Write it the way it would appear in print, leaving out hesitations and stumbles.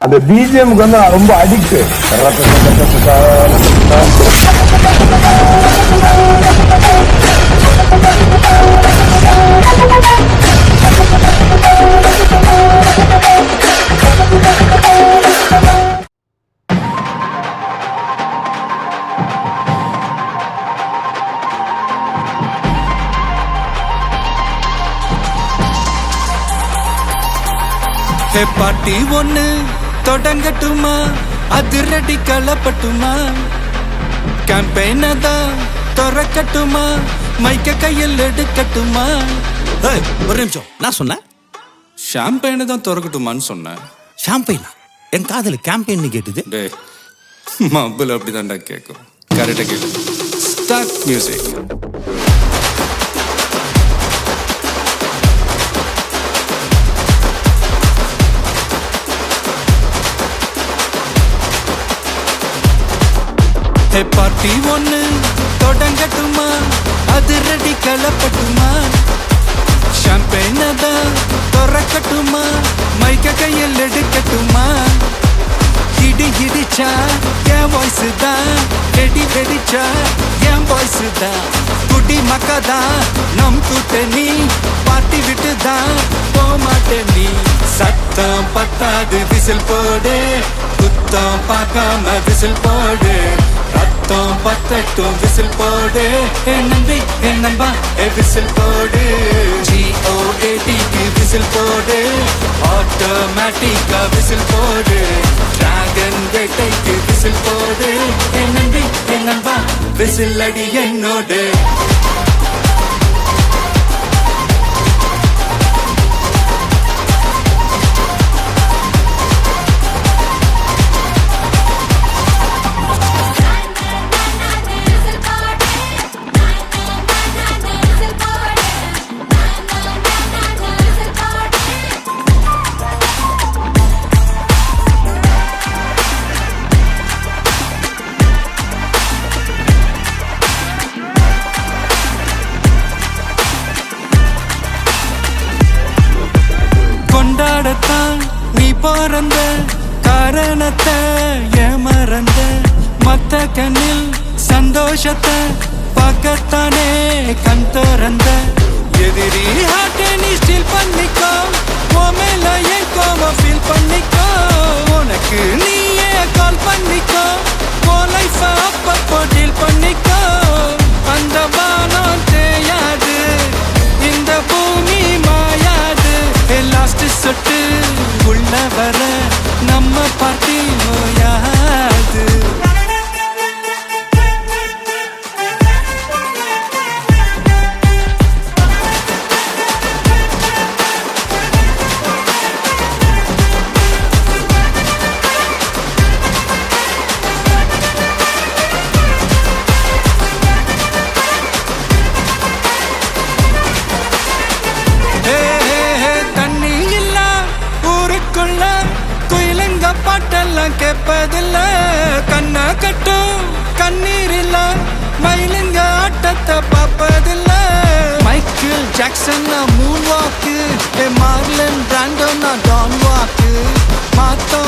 அந்த பிஜிஎம்க்கு வந்து ரொம்ப அடிக்ட். பாட்டி ஒண்ணு தொடங்கட்டுமா, அதிரடி களப்பட்டுமா, கேம்பெயின தான் திறக்கட்டுமா, மைக்க கையில் எடுக்கட்டுமா. ஒரு நிமிஷம், நான் சொன்னேன் ஷாம்பெயினை தான் திறக்கட்டுமான்னு சொன்னேன். ஷாம்பெயினா? என் காதல கேம்பெயின் கேட்டுது. டே மப்பிள் அப்படிதான்டா கேட்கும். கரெக்டா கேளு. Start music. பார்ட்டி ஒண்ணு தொடங்கட்டுமா, அதிரடி களப்பட்டுமா, ஷாம்பெயின தான் திறக்கட்டுமா, மைக்க கையில் எடுக்கட்டுமா. இடி இடிச்சா என் வாய்ஸ் தான், வெடி வெடிச்சா என் வாய்ஸ் தான். குடி மக்கதான் நம் கூட்டணி, பார்ட்டி விட்டு தான் போமாட்டேன் நீ. சத்தம் பத்தாது விசில் போடு, குத்தம் பார்க்காம விசில் போடு. ரத்தம் பத்தட்டும் விசில் போடு, என் நம்பி என் நம்பா விசில் போடு. GOATக்கு விசில் போடு, ஆட்டோமேட்டிக்கா விசில் போடு. டிராகன் வேட்டைக்கு விசில் போடு, என் நம்பி என் நம்பா விசில் அடி என்னோடு. கொண்டாடத்தான் நீ பிறந்த காரணத்தை ஏமறந்த, மத்த கண்ணில் சந்தோஷத்தை பார்க்கத்தானே கண் திறந்த. எதிரி ஹார்ட்டை நீ ஸ்டீல் பண்ணிக்கோ, உன் மேல என் கோவம் ஃபீல் பண்ணிக்கோ. உனக்கு நீயே கால் பண்ணிக்கோ, உன் லைஃப அப்பப்போ டீல் பண்ணிக்கோ. அந்த வானம் தேயாது, இந்த பூமி மாயாது. லாஸ்ட் சொட்டு உள்ள வர நம்ம பார்ட்டி நோயாது. பாட்டெல்லாம் கேட்பதில்ல, கண்ணா கட்டும் கண்ணீர் இல்ல, மயிலுங்க ஆட்டத்தை பார்ப்பதில்ல. மைக்கேல் ஜாக்சன் மூன் வாக்கு, மார்லன் பிராண்டோ நான் டான் வாக்கு. மாத்த